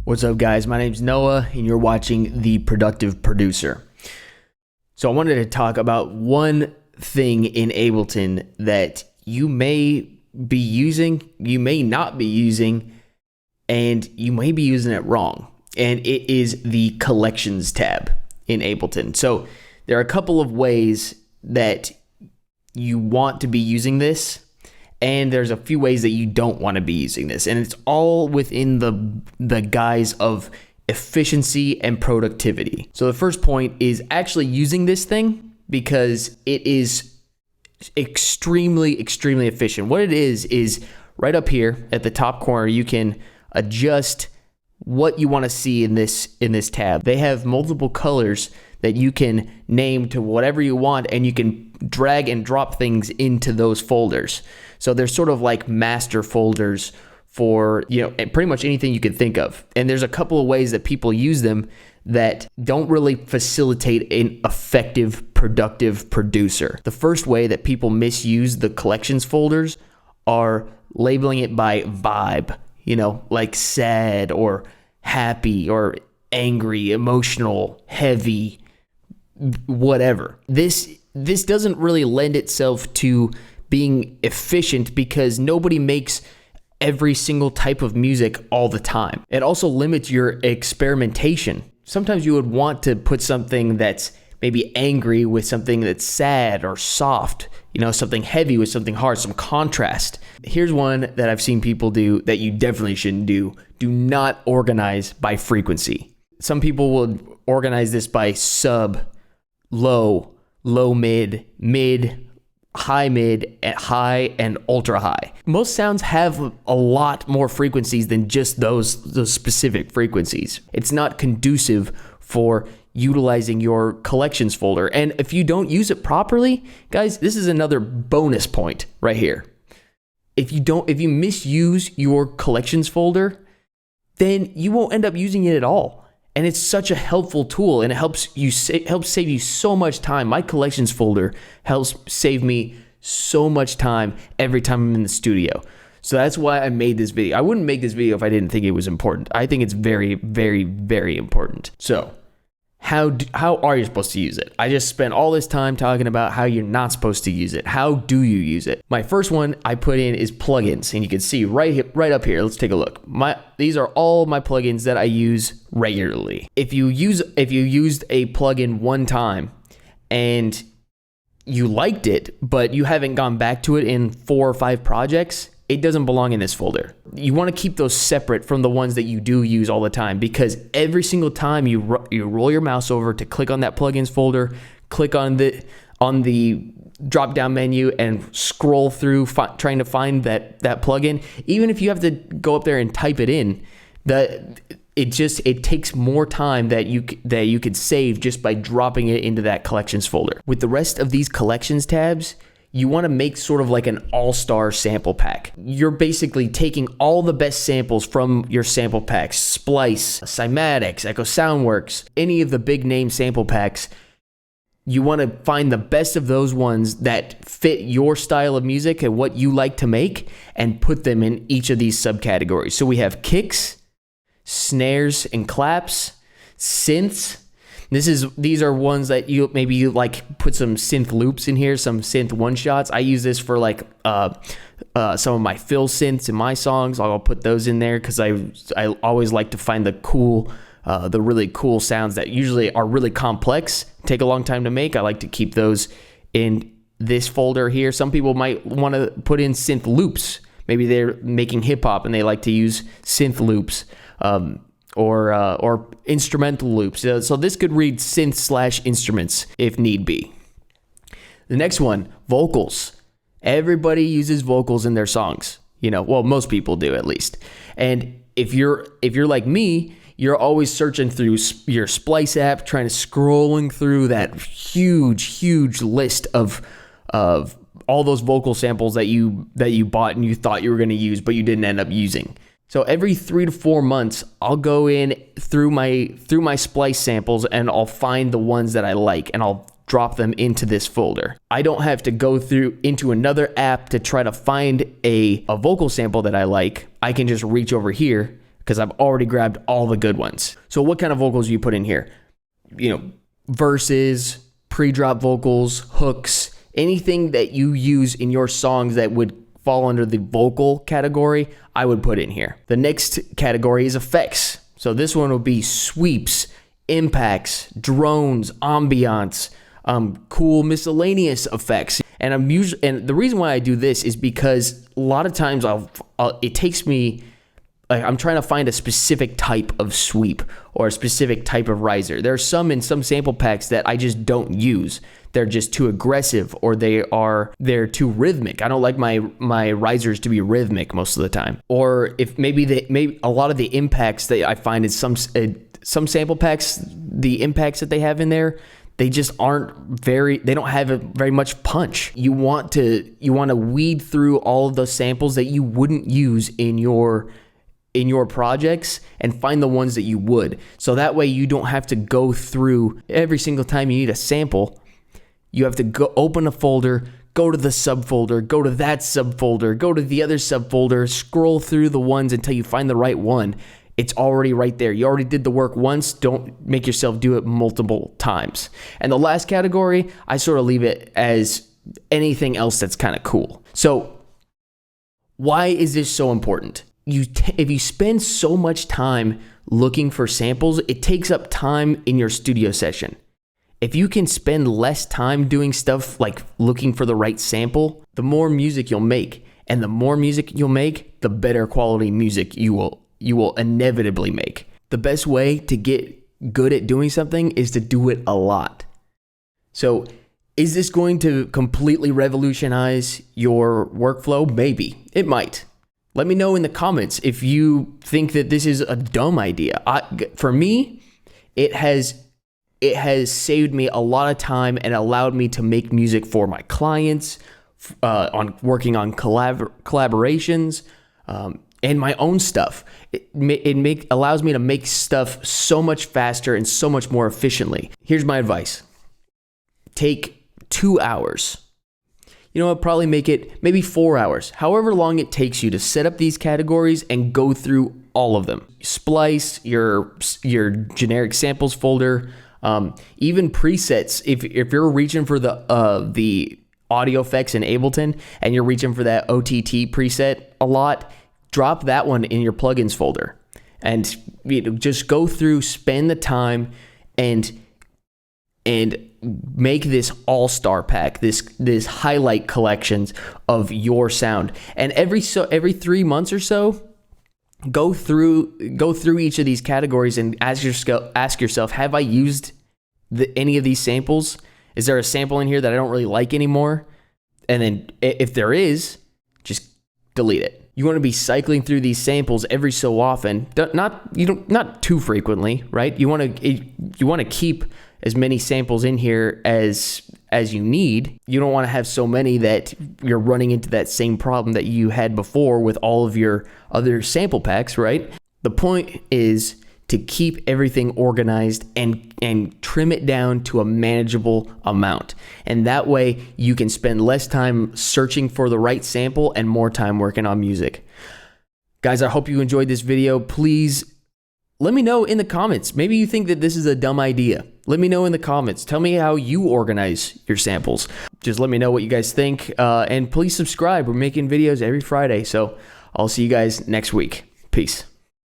What's up, guys? My name's Noah, and you're watching The Productive Producer. So I wanted to talk about one thing in Ableton that you may be using, you may not be using, and you may be using it wrong. And it is the Collections tab in Ableton. So there are a couple of ways that you want to be using this, and there's a few ways that you don't want to be using this. And it's all within the guise of efficiency and productivity. So the first point is actually using this thing because it is extremely efficient. What it is right up here at the top corner, you can adjust what you want to see in this tab. They have multiple colors that you can name to whatever you want, and you can drag and drop things into those folders. So they're sort of like master folders for, pretty much anything you can think of. And there's a couple of ways that people use them that don't really facilitate an effective, productive producer. The first way that people misuse the collections folders are labeling it by vibe, like sad or happy or angry, emotional, heavy, whatever. This doesn't really lend itself to being efficient because nobody makes every single type of music all the time. It also limits your experimentation. Sometimes you would want to put something that's maybe angry with something that's sad or soft, something heavy with something hard, some contrast. Here's one that I've seen people do that you definitely shouldn't do. Do not organize by frequency. Some people will organize this by sub, low, mid, high mid, high, and ultra high. Most sounds have a lot more frequencies than just those specific frequencies. It's not conducive for utilizing your collections folder. And if you don't use it properly, guys, this is another bonus point right here. If you misuse your collections folder, then you won't end up using it at all. And it's such a helpful tool, and it helps save you so much time. My collections folder helps save me so much time every time I'm in the studio. So that's why I made this video. I wouldn't make this video if I didn't think it was important. I think it's very important. So how are you supposed to use it? I just spent all this time talking about how you're not supposed to use it. How do you use it? My first one I put in is plugins, and you can see right up here. Let's take a look. These are all my plugins that I use regularly. If you used a plugin one time and you liked it, but you haven't gone back to it in 4 or 5 projects, it doesn't belong in this folder. You want to keep those separate from the ones that you do use all the time, because every single time you roll your mouse over to click on that plugins folder, click on the drop down menu and scroll through trying to find that plugin, even if you have to go up there and type it in, it takes more time that you could save just by dropping it into that collections folder. With the rest of these collections tabs, you want to make sort of like an all-star sample pack. You're basically taking all the best samples from your sample packs, Splice, Cymatics, Echo Soundworks, any of the big name sample packs. You want to find the best of those ones that fit your style of music and what you like to make, and put them in each of these subcategories. So we have kicks, snares and claps, synths. These are ones that you like put some synth loops in here, some synth one shots. I use this for like some of my fill synths in my songs. I'll put those in there because I always like to find the really cool sounds that usually are really complex, take a long time to make. I like to keep those in this folder here. Some people might want to put in synth loops. Maybe they're making hip hop and they like to use synth loops. Or instrumental loops. So this could read synth/instruments if need be. The next one, vocals. Everybody uses vocals in their songs. Well, most people do at least. And if you're like me, you're always searching through your Splice app, scrolling through that huge list of all those vocal samples that you bought and you thought you were going to use, but you didn't end up using. So every 3 to 4 months, I'll go in through my Splice samples and I'll find the ones that I like and I'll drop them into this folder. I don't have to go through into another app to try to find a vocal sample that I like. I can just reach over here, because I've already grabbed all the good ones. So what kind of vocals do you put in here? Verses, pre-drop vocals, hooks, anything that you use in your songs that would fall under the vocal category, I would put in here. The next category is effects. So this one will be sweeps, impacts, drones, ambiance, cool miscellaneous effects. And the reason why I do this is because a lot of times it takes me, like, I'm trying to find a specific type of sweep or a specific type of riser. There are some in some sample packs that I just don't use. They're just too aggressive, or they're too rhythmic. I don't like my risers to be rhythmic most of the time. Or if maybe a lot of the impacts that I find in some sample packs, the impacts that they have in there, they just they don't have very much punch. You want to weed through all of those samples that you wouldn't use in your projects and find the ones that you would. So that way you don't have to go through every single time you need a sample. You have to go open a folder, go to the subfolder, go to that subfolder, go to the other subfolder, scroll through the ones until you find the right one. It's already right there. You already did the work once. Don't make yourself do it multiple times. And the last category, I sort of leave it as anything else that's kind of cool. So why is this so important? If you spend so much time looking for samples, it takes up time in your studio session. If you can spend less time doing stuff like looking for the right sample, the more music you'll make. And the more music you'll make, the better quality music you will inevitably make. The best way to get good at doing something is to do it a lot. So, is this going to completely revolutionize your workflow? Maybe. It might. Let me know in the comments if you think that this is a dumb idea. For me, it has saved me a lot of time and allowed me to make music for my clients, on working on collaborations, and my own stuff. It allows me to make stuff so much faster and so much more efficiently. Here's my advice. Take 2 hours. You know what, probably make it maybe 4 hours. However long it takes you to set up these categories and go through all of them. Splice, your generic samples folder, even presets. If you're reaching for the audio effects in Ableton and you're reaching for that OTT preset a lot, drop that one in your plugins folder and just go through, spend the time, and make this all-star pack, this highlight collections of your sound. And every 3 months or so, go through each of these categories and ask yourself, have I used any of these samples? Is there a sample in here that I don't really like anymore? And then if there is, just delete it. You want to be cycling through these samples every so often, not too frequently, right? You want to keep as many samples in here as you need. You don't want to have so many that you're running into that same problem that you had before with all of your other sample packs, right? The point is to keep everything organized and trim it down to a manageable amount. And that way you can spend less time searching for the right sample and more time working on music. Guys, I hope you enjoyed this video. Please let me know in the comments. Maybe you think that this is a dumb idea. Let me know in the comments. Tell me how you organize your samples. Just let me know what you guys think. And please subscribe. We're making videos every Friday. So I'll see you guys next week. Peace.